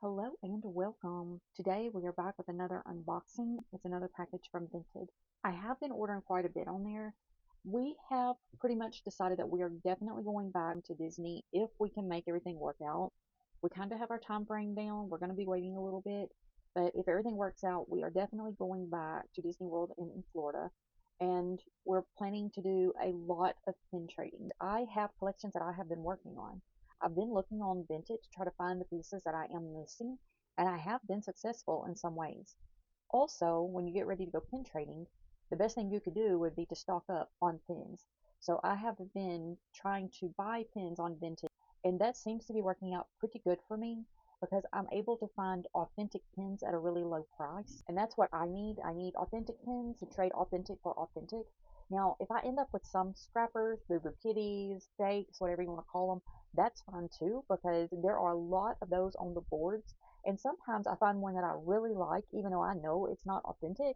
Hello and welcome. Today we are back with another unboxing. It's another package from Vinted. I have been ordering quite a bit on there. We have pretty much decided that we are definitely going back to Disney if we can make everything work out. We kind of have our time frame down. We're going to be waiting a little bit, but if everything works out, we are definitely going back to Disney World in Florida. And we're planning to do a lot of pin trading. I have collections that I have been working on. I've been looking on Vinted to try to find the pieces that I am missing, and I have been successful in some ways. Also, when you get ready to go pin trading, the best thing you could do would be to stock up on pins. So I have been trying to buy pins on Vinted, and that seems to be working out pretty good for me because I'm able to find authentic pins at a really low price. And that's what I need. I need authentic pins to trade authentic for authentic. Now, if I end up with some scrappers, boo boo kitties, fakes, whatever you want to call them, that's fine too because there are a lot of those on the boards. And sometimes I find one that I really like, even though I know it's not authentic,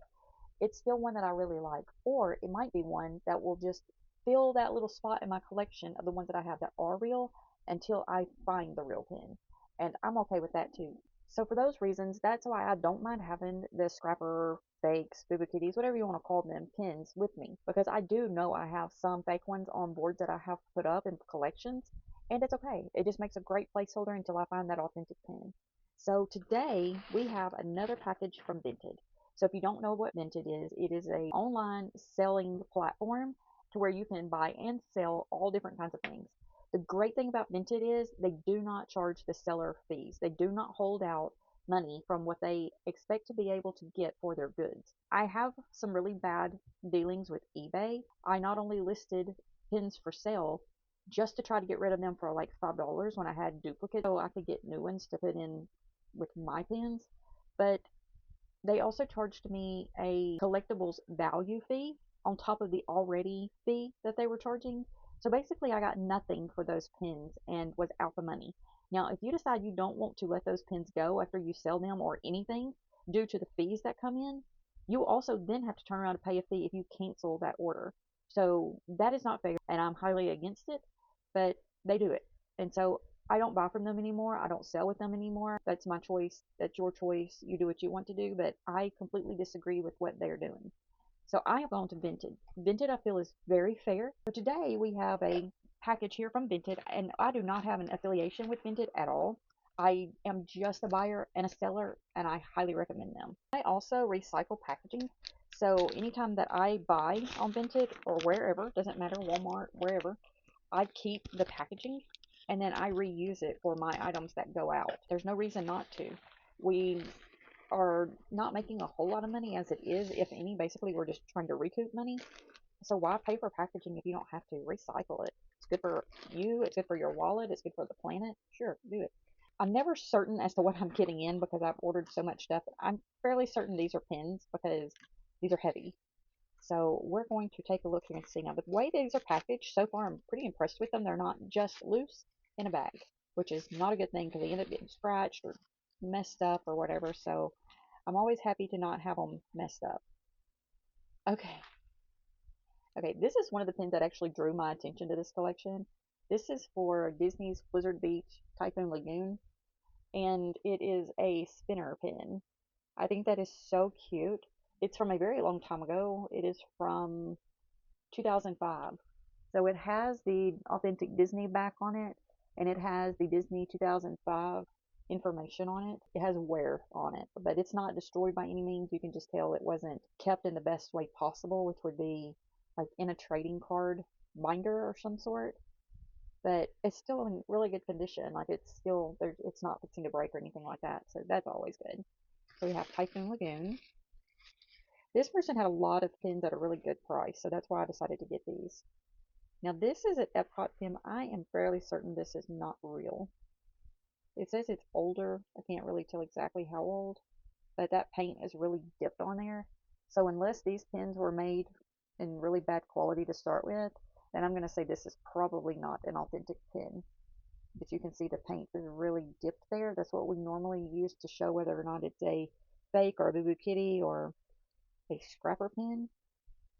it's still one that I really like. Or it might be one that will just fill that little spot in my collection of the ones that I have that are real until I find the real pin. And I'm okay with that too. So for those reasons, that's why I don't mind having the scrapper fakes, boo kitties, whatever you want to call them, pins with me. Because I do know I have some fake ones on boards that I have put up in collections, and it's okay. It just makes a great placeholder until I find that authentic pin. So today we have another package from Vinted. So if you don't know what Vinted is, it is a online selling platform to where you can buy and sell all different kinds of things. The great thing about Vinted is they do not charge the seller fees. They do not hold out money from what they expect to be able to get for their goods. I have some really bad dealings with eBay. I not only listed pins for sale just to try to get rid of them for like $5 when I had duplicates so I could get new ones to put in with my pins, but they also charged me a collectibles value fee on top of the already fee that they were charging. So basically, I got nothing for those pins and was out the money. Now, if you decide you don't want to let those pins go after you sell them or anything due to the fees that come in, you also then have to turn around and pay a fee if you cancel that order. So that is not fair, and I'm highly against it, but they do it. And so I don't buy from them anymore. I don't sell with them anymore. That's my choice. That's your choice. You do what you want to do, but I completely disagree with what they're doing. So I have gone to Vinted. Vinted, I feel, is very fair. So today we have a package here from Vinted, and I do not have an affiliation with Vinted at all. I am just a buyer and a seller, and I highly recommend them. I also recycle packaging. So anytime that I buy on Vinted or wherever, doesn't matter, Walmart, wherever, I keep the packaging and then I reuse it for my items that go out. There's no reason not to. We are not making a whole lot of money as it is, if any. Basically, we're just trying to recoup money. So why pay for packaging if you don't have to? Recycle it. It's good for you. It's good for your wallet. It's good for the planet. Sure, do it. I'm never certain as to what I'm getting in because I've ordered so much stuff. I'm fairly certain these are pins because these are heavy. So we're going to take a look here and see. Now, the way these are packaged, so far I'm pretty impressed with them. They're not just loose in a bag, which is not a good thing because they end up getting scratched or messed up or whatever. So I'm always happy to not have them messed up. Okay. Okay, this is one of the pins that actually drew my attention to this collection. This is for Disney's Blizzard Beach Typhoon Lagoon, and it is a spinner pin. I think that is so cute. It's from a very long time ago. It is from 2005. So it has the authentic Disney back on it, and it has the Disney 2005 information on it. It has wear on it, but it's not destroyed by any means. You can just tell it wasn't kept in the best way possible, which would be like in a trading card binder or some sort. But it's still in really good condition. Like it's still there. It's not fixing to break or anything like that. So that's always good. So we have Typhoon Lagoon. This person had a lot of pins at a really good price, so that's why I decided to get these. Now this is an Epcot pin. I am fairly certain this is not real. It says it's older. I can't really tell exactly how old, but that paint is really dipped on there. So unless these pins were made in really bad quality to start with, then I'm going to say this is probably not an authentic pin. But you can see the paint is really dipped there. That's what we normally use to show whether or not it's a fake or a Boo Boo Kitty or a scrapper pin.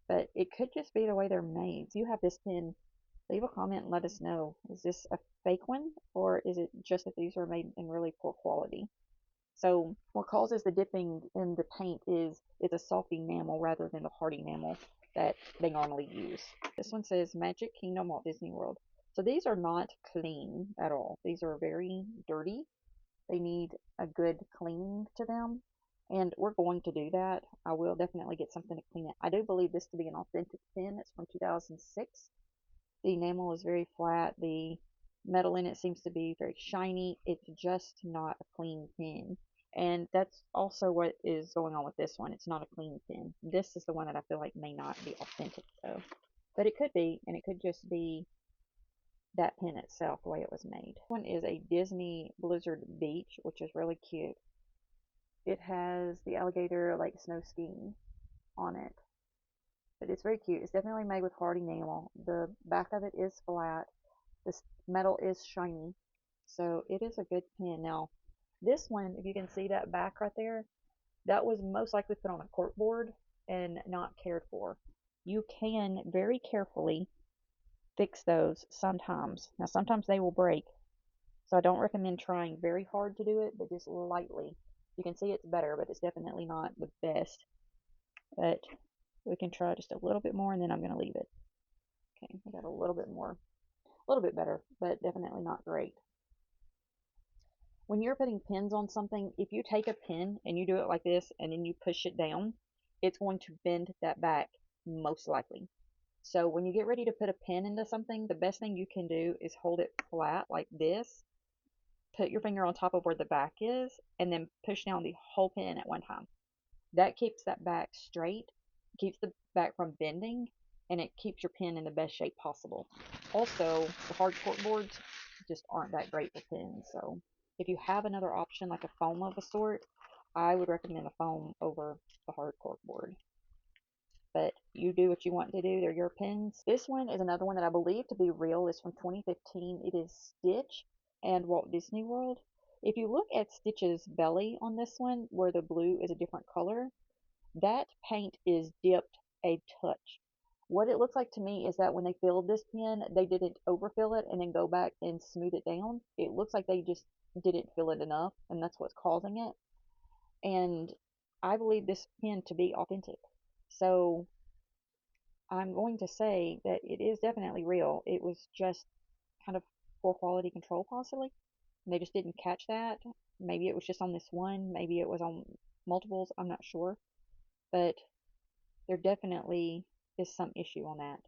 But it could just be the way they're made. If you have this pin, leave a comment and let us know. Is this a fake one, or is it just that these are made in really poor quality? So what causes the dipping in the paint is it's a soft enamel rather than the hard enamel that they normally use. This one says Magic Kingdom Walt Disney World. So these are not clean at all. These are very dirty. They need a good cleaning to them. And we're going to do that. I will definitely get something to clean it. I do believe this to be an authentic pen. It's from 2006. The enamel is very flat. The metal in it seems to be very shiny. It's just not a clean pen. And that's also what is going on with this one. It's not a clean pen. This is the one that I feel like may not be authentic though. But it could be, and it could just be that pen itself, the way it was made. This one is a Disney Blizzard Beach, which is really cute. It has the alligator like snow skiing on it. But it's very cute. It's definitely made with hard enamel. The back of it is flat. This metal is shiny. So it is a good pen. Now, this one, if you can see that back right there, that was most likely put on a cork board and not cared for. You can very carefully fix those sometimes. Now, sometimes they will break, so I don't recommend trying very hard to do it, but just lightly. You can see it's better, but it's definitely not the best. But we can try just a little bit more, and then I'm going to leave it. Okay, I got a little bit more, a little bit better, but definitely not great. When you're putting pins on something, if you take a pin and you do it like this, and then you push it down, it's going to bend that back, most likely. So when you get ready to put a pin into something, the best thing you can do is hold it flat like this, put your finger on top of where the back is, and then push down the whole pin at one time. That keeps that back straight, keeps the back from bending, and it keeps your pen in the best shape possible. Also, the hard cork boards just aren't that great for pens, so if you have another option like a foam of a sort, I would recommend a foam over the hard cork board. But you do what you want to do. They're your pens. This one is another one that I believe to be real. It's from 2015. It is Stitch and Walt Disney World. If you look at Stitch's belly on this one, where the blue is a different color, that paint is dipped a touch. What it looks like to me is that when they filled this pen, they didn't overfill it and then go back and smooth it down. It looks like they just didn't fill it enough, and that's what's causing it. And I believe this pen to be authentic. So I'm going to say that it is definitely real. It was just kind of poor quality control, possibly. And they just didn't catch that. Maybe it was just on this one. Maybe it was on multiples. I'm not sure. But there definitely is some issue on that.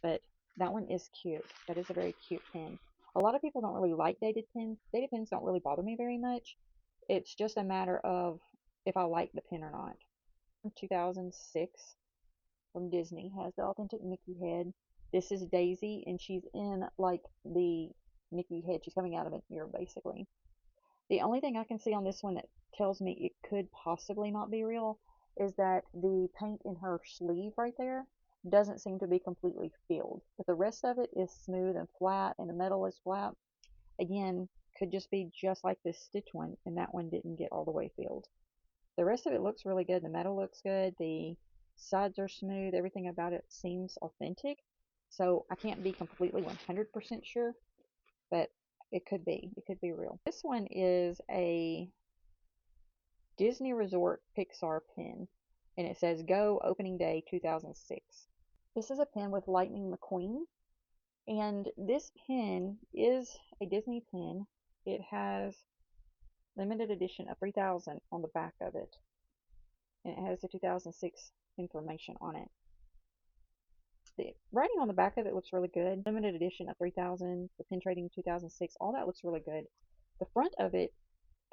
But that one is cute. That is a very cute pen. A lot of people don't really like dated pens. Dated pens don't really bother me very much. It's just a matter of if I like the pen or not. 2006 from Disney has the authentic Mickey head. This is Daisy, and she's in like the Mickey head. She's coming out of an ear, basically. The only thing I can see on this one that tells me it could possibly not be real is that the paint in her sleeve right there doesn't seem to be completely filled. But the rest of it is smooth and flat, and the metal is flat. Again, could just be just like this Stitch one, and that one didn't get all the way filled. The rest of it looks really good. The metal looks good. The sides are smooth. Everything about it seems authentic. So I can't be completely 100% sure, but it could be. It could be real. This one is a Disney Resort Pixar pen, and it says Go Opening Day 2006. This is a pen with Lightning McQueen, and this pen is a Disney pen. It has limited edition of 3000 on the back of it, and it has the 2006 information on it. The writing on the back of it looks really good. Limited edition of 3000, the pen trading 2006, all that looks really good. The front of it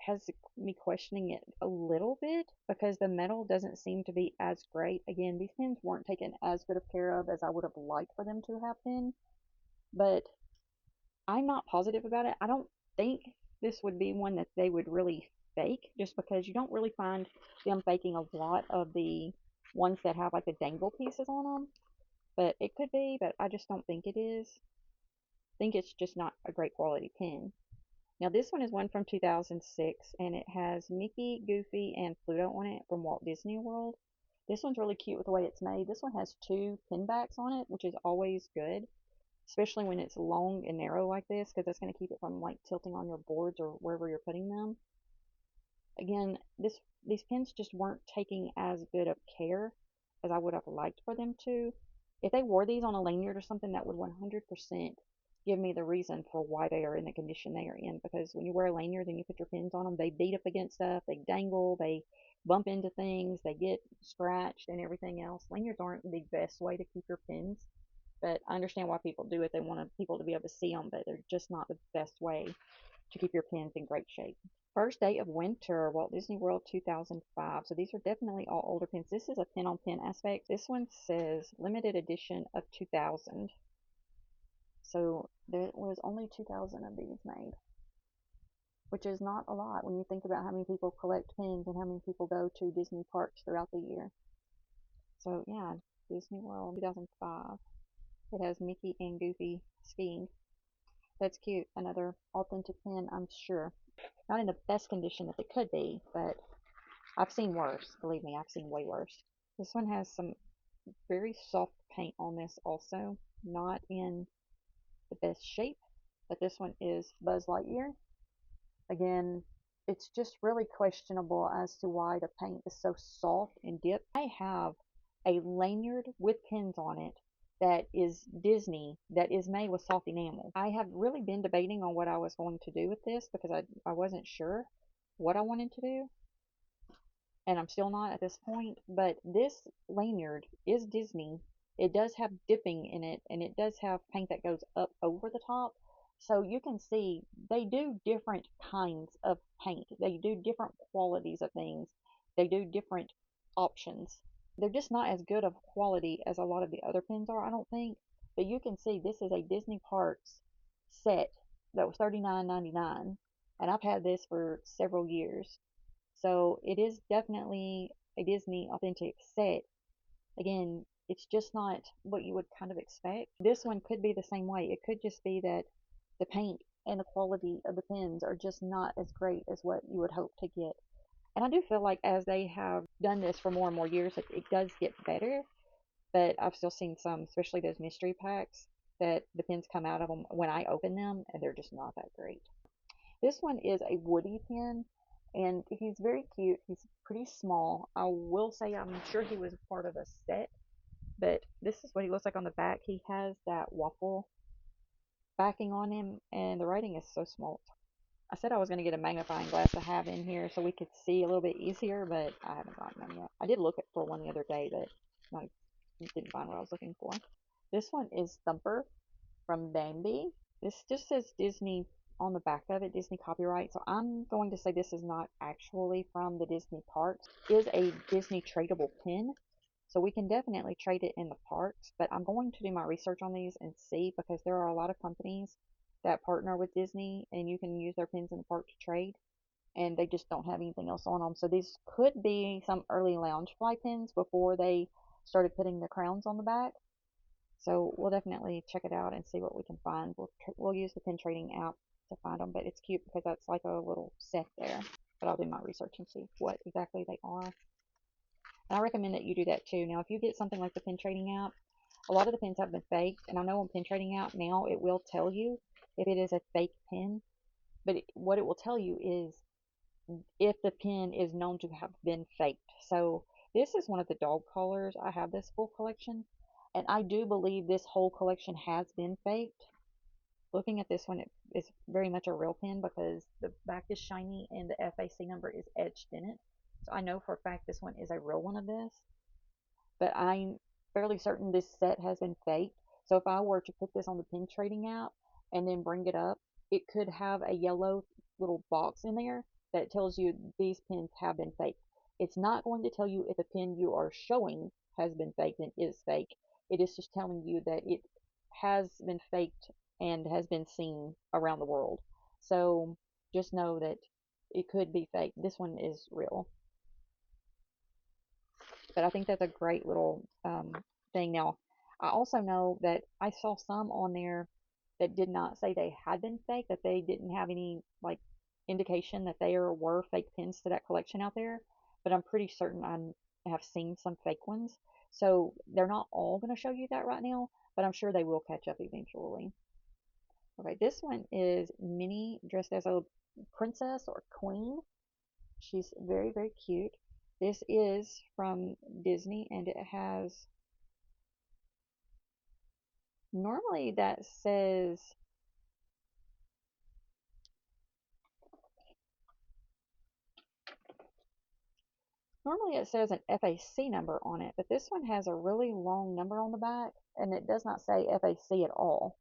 has me questioning it a little bit because the metal doesn't seem to be as great. Again, these pens weren't taken as good of care of as I would have liked for them to have been, but I'm not positive about it. I don't think this would be one that they would really fake, just because you don't really find them faking a lot of the ones that have like the dangle pieces on them. But it could be, but I just don't think it is. I think it's just not a great quality pen. Now this one is one from 2006, and it has Mickey, Goofy, and Pluto on it from Walt Disney World. This one's really cute with the way it's made. This one has two pin backs on it, which is always good, especially when it's long and narrow like this, because that's going to keep it from like tilting on your boards or wherever you're putting them. Again, these pins just weren't taking as good of care as I would have liked for them to. If they wore these on a lanyard or something, that would 100% give me the reason for why they are in the condition they are in. Because when you wear a lanyard and you put your pins on them, they beat up against stuff, they dangle, they bump into things, they get scratched and everything else. Lanyards aren't the best way to keep your pins, but I understand why people do it. They want people to be able to see them, but they're just not the best way to keep your pins in great shape. First day of winter, Walt Disney World 2005. So these are definitely all older pins. This is a pin on pin aspect. This one says limited edition of 2000. So there was only 2,000 of these made, which is not a lot when you think about how many people collect pins and how many people go to Disney parks throughout the year. So yeah, Disney World 2005. It has Mickey and Goofy skiing. That's cute. Another authentic pin, I'm sure. Not in the best condition that it could be, but I've seen worse. Believe me, I've seen way worse. This one has some very soft paint on this also. Not in the best shape, but this one is Buzz Lightyear. Again, it's just really questionable as to why the paint is so soft and dipped. I have a lanyard with pins on it that is Disney that is made with soft enamel. I have really been debating on what I was going to do with this because I wasn't sure what I wanted to do, and I'm still not at this point, but this lanyard is Disney. It does have dipping in it, and it does have paint that goes up over the top. So you can see they do different kinds of paint. They do different qualities of things. They do different options. They're just not as good of quality as a lot of the other pins are, I don't think. But you can see this is a Disney Parks set that was $39.99, and I've had this for several years. So it is definitely a Disney authentic set. Again, it's just not what you would kind of expect. This one could be the same way. It could just be that the paint and the quality of the pens are just not as great as what you would hope to get. And I do feel like as they have done this for more and more years, it does get better. But I've still seen some, especially those mystery packs, that the pens come out of them when I open them, and they're just not that great. This one is a Woody pen, and he's very cute. He's pretty small. I will say I'm sure he was part of a set, but this is what he looks like on the back. He has that waffle backing on him, and the writing is so small. I said I was going to get a magnifying glass to have in here so we could see a little bit easier, but I haven't gotten them yet. I did look for one the other day, but I didn't find what I was looking for. This one is Thumper from Bambi. This just says Disney on the back of it, Disney copyright. So I'm going to say this is not actually from the Disney parks. It is a Disney tradable pin. So we can definitely trade it in the parks, but I'm going to do my research on these and see because there are a lot of companies that partner with Disney and you can use their pins in the park to trade and they just don't have anything else on them. So these could be some early Loungefly pins before they started putting the crowns on the back. So we'll definitely check it out and see what we can find. We'll use the pin trading app to find them, but it's cute because that's like a little set there. But I'll do my research and see what exactly they are. And I recommend that you do that too. Now, if you get something like the pin trading app, a lot of the pins have been faked, and I know on pin trading app now it will tell you if it is a fake pin, but what it will tell you is if the pin is known to have been faked. So this is one of the dog collars. I have this full collection, and I do believe this whole collection has been faked. Looking at this one, it is very much a real pin because the back is shiny and the FAC number is etched in it. So I know for a fact this one is a real one of this, but I'm fairly certain this set has been faked. So if I were to put this on the pin trading app and then bring it up, it could have a yellow little box in there that tells you these pins have been faked. It's not going to tell you if the pin you are showing has been faked and is fake. It is just telling you that it has been faked and has been seen around the world. So just know that it could be fake. This one is real. But I think that's a great little thing. Now, I also know that I saw some on there that did not say they had been fake, that they didn't have any like indication that there were fake pins to that collection out there. But I'm pretty certain I have seen some fake ones. So they're not all going to show you that right now, but I'm sure they will catch up eventually. Okay, this one is Minnie dressed as a princess or queen. She's very, very cute. This is from Disney, and it has, normally that says, normally it says an FAC number on it, but this one has a really long number on the back, and it does not say FAC at all.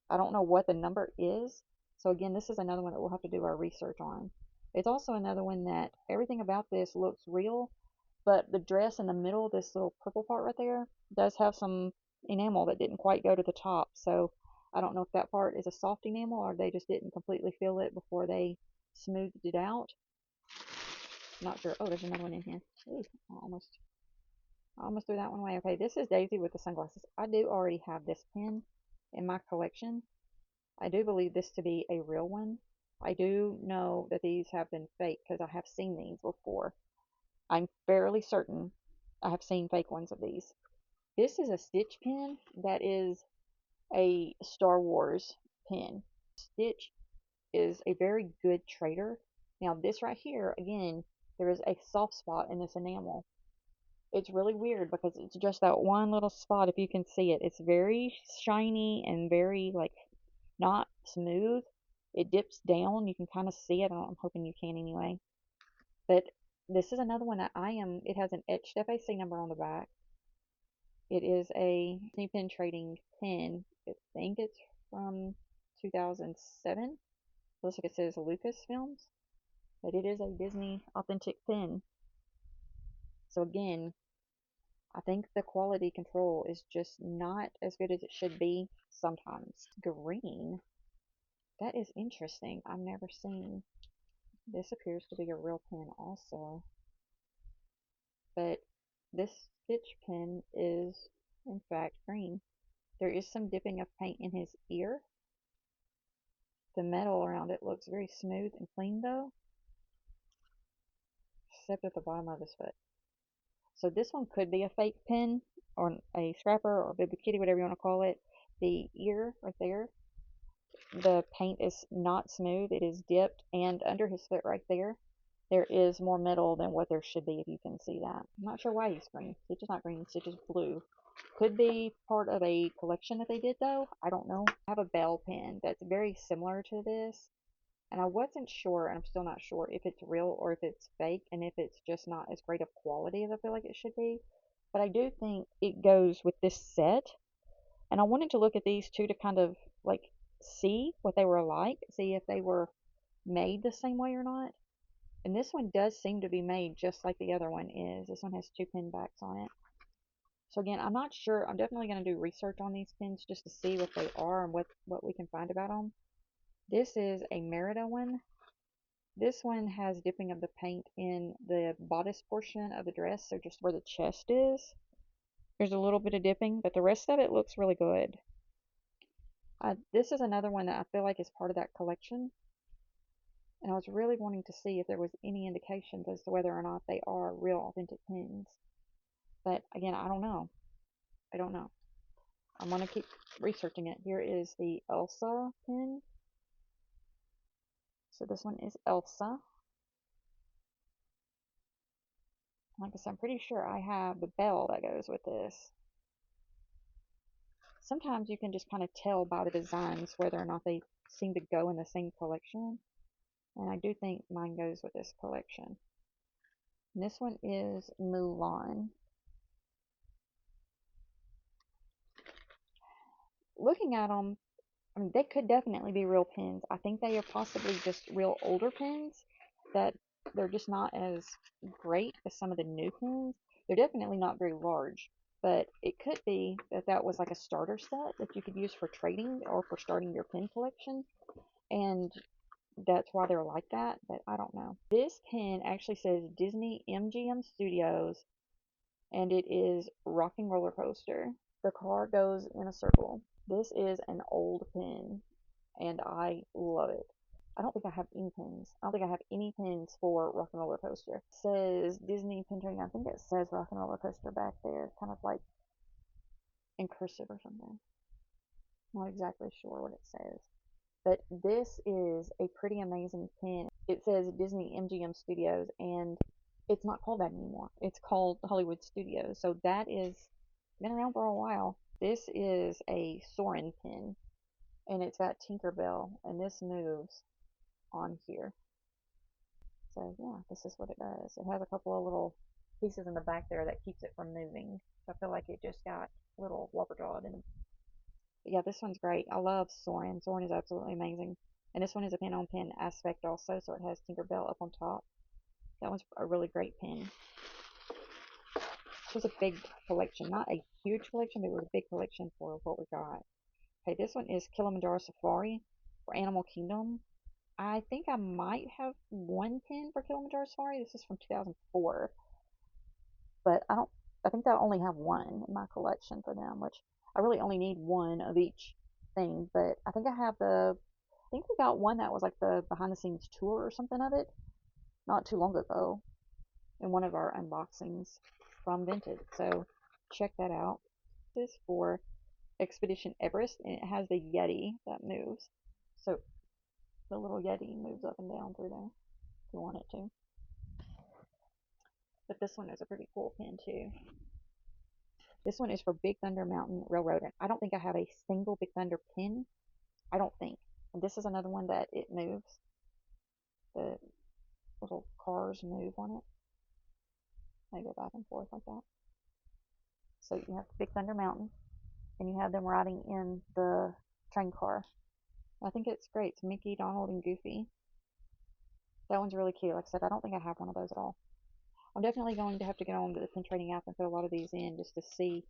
I don't know what the number is. So again, this is another one that we'll have to do our research on. It's also another one that everything about this looks real, but the dress in the middle, this little purple part right there, does have some enamel that didn't quite go to the top. So I don't know if that part is a soft enamel or they just didn't completely fill it before they smoothed it out. Not sure. Oh, there's another one in here. Ooh, I almost threw that one away. Okay, this is Daisy with the sunglasses. I do already have this pen in my collection. I do believe this to be a real one. I do know that these have been fake because I have seen these before. I'm fairly certain I have seen fake ones of these. This is a Stitch pen that is a Star Wars pen. Stitch is a very good trader. Now this right here, again, there is a soft spot in this enamel. It's really weird because it's just that one little spot, if you can see it. It's very shiny and very, like, not smooth. It dips down. You can kind of see it. I'm hoping you can anyway. But this is another one that it has an etched FAC number on the back. It is a Disney pen trading pen. I think it's from 2007. Looks like it says Lucasfilms. But it is a Disney authentic pen. So again, I think the quality control is just not as good as it should be sometimes. Green. That is interesting. I've never seen. This appears to be a real pen also. But this Stitch pen is, in fact, green. There is some dipping of paint in his ear. The metal around it looks very smooth and clean though, except at the bottom of his foot. So this one could be a fake pen, or a scrapper, or baby kitty, whatever you want to call it. The ear right there, the paint is not smooth. It is dipped, and under his foot right there, there is more metal than what there should be, if you can see that. I'm not sure why he's green. Stitch is not green. Stitch is blue. Could be part of a collection that they did, though. I don't know. I have a Bell pen that's very similar to this, and I wasn't sure, and I'm still not sure, if it's real or if it's fake, and if it's just not as great of quality as I feel like it should be. But I do think it goes with this set, and I wanted to look at these two to kind of, like, see what they were like, see if they were made the same way or not. And this one does seem to be made just like the other one is. This one has two pin backs on it. So again, I'm not sure. I'm definitely going to do research on these pins just to see what they are and what we can find about them. This is a Merida one. This one has dipping of the paint in the bodice portion of the dress, so just where the chest is. There's a little bit of dipping, but the rest of it looks really good. This is another one that I feel like is part of that collection. And I was really wanting to see if there was any indications as to whether or not they are real authentic pins. But again, I don't know. I don't know. I'm going to keep researching it. Here is the Elsa pin. So this one is Elsa. Like I said, I'm pretty sure I have the bell that goes with this. Sometimes you can just kind of tell by the designs whether or not they seem to go in the same collection. And I do think mine goes with this collection. And this one is Mulan. Looking at them, I mean, they could definitely be real pins. I think they are possibly just real older pins that they're just not as great as some of the new pins. They're definitely not very large, but it could be that that was like a starter set that you could use for trading or for starting your pin collection, and that's why they're like that, but I don't know. This pin actually says Disney MGM Studios, and it is Rocking Roller Coaster. The car goes in a circle. This is an old pin, and I love it. I don't think I have any pins. I don't think I have any pins for Rock and Roller Coaster. It says Disney Pin Trading. I think it says Rock and Roller Coaster back there, kind of like in cursive or something. Not exactly sure what it says. But this is a pretty amazing pen. It says Disney MGM Studios, and it's not called that anymore. It's called Hollywood Studios. So that is been around for a while. This is a Soren pen, and it's got Tinkerbell, and this moves on here. So yeah, this is what it does. It has a couple of little pieces in the back there that keeps it from moving. So I feel like it just got a little wobber-jawed. And yeah, this one's great. I love Soren. Soren is absolutely amazing. And this one is a pen-on-pen aspect also, so it has Tinkerbell up on top. That one's a really great pen. It was a big collection. Not a huge collection, but it was a big collection for what we got. Okay, this one is Kilimanjaro Safari for Animal Kingdom. I think I might have one pen for Kilimanjaro Safari. This is from 2004, but I think I only have one in my collection for them, which I really only need one of each thing. But I think I think we got one that was like the behind the scenes tour or something of it not too long ago in one of our unboxings from Vinted. So check that out. This is for Expedition Everest, and it has the Yeti that moves. So the little Yeti moves up and down through there if you want it to. But this one is a pretty cool pen too. This one is for Big Thunder Mountain Railroad, and I don't think I have a single Big Thunder pen. I don't think. And this is another one that it moves. The little cars move on it. They go back and forth like that. So you have Big Thunder Mountain, and you have them riding in the train car. I think it's great. It's Mickey, Donald, and Goofy. That one's really cute. Like I said, I don't think I have one of those at all. I'm definitely going to have to get on to the pen trading app and put a lot of these in just to see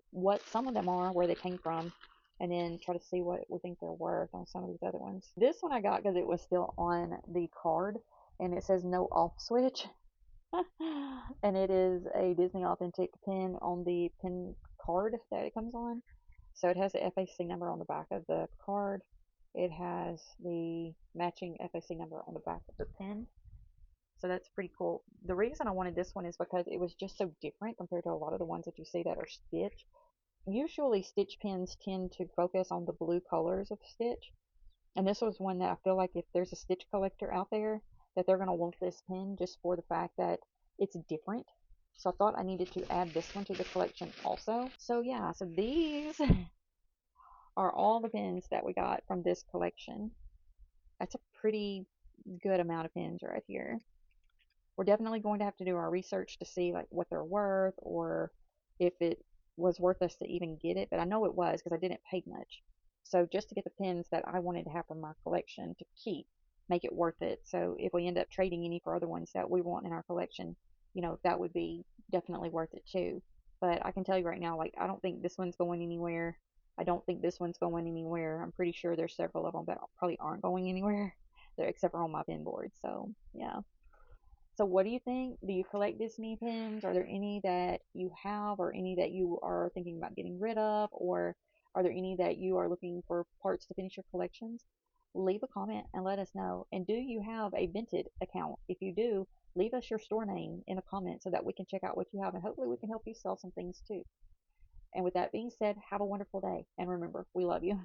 what some of them are, where they came from, and then try to see what we think they're worth on some of these other ones. This one I got because it was still on the card, and it says no off switch. And it is a Disney Authentic pen on the pen card that it comes on. So it has the FAC number on the back of the card. It has the matching FAC number on the back of the pen. So that's pretty cool. The reason I wanted this one is because it was just so different compared to a lot of the ones that you see that are Stitch. Usually Stitch pens tend to focus on the blue colors of Stitch. And this was one that I feel like if there's a Stitch collector out there, that they're going to want this pen just for the fact that it's different. So I thought I needed to add this one to the collection also. So yeah, so these are all the pens that we got from this collection. That's a pretty good amount of pens right here. We're definitely going to have to do our research to see like what they're worth or if it was worth us to even get it. But I know it was because I didn't pay much. So just to get the pens that I wanted to have from my collection to keep, make it worth it. So if we end up trading any for other ones that we want in our collection, you know, that would be definitely worth it too. But I can tell you right now, like, I don't think this one's going anywhere. I don't think this one's going anywhere. I'm pretty sure there's several of them that probably aren't going anywhere, except for on my pin board. So, yeah. So what do you think? Do you collect Disney pins? Are there any that you have or any that you are thinking about getting rid of? Or are there any that you are looking for parts to finish your collections? Leave a comment and let us know. And do you have a Vinted account? If you do, leave us your store name in a comment so that we can check out what you have and hopefully we can help you sell some things too. And with that being said, have a wonderful day. And remember, we love you.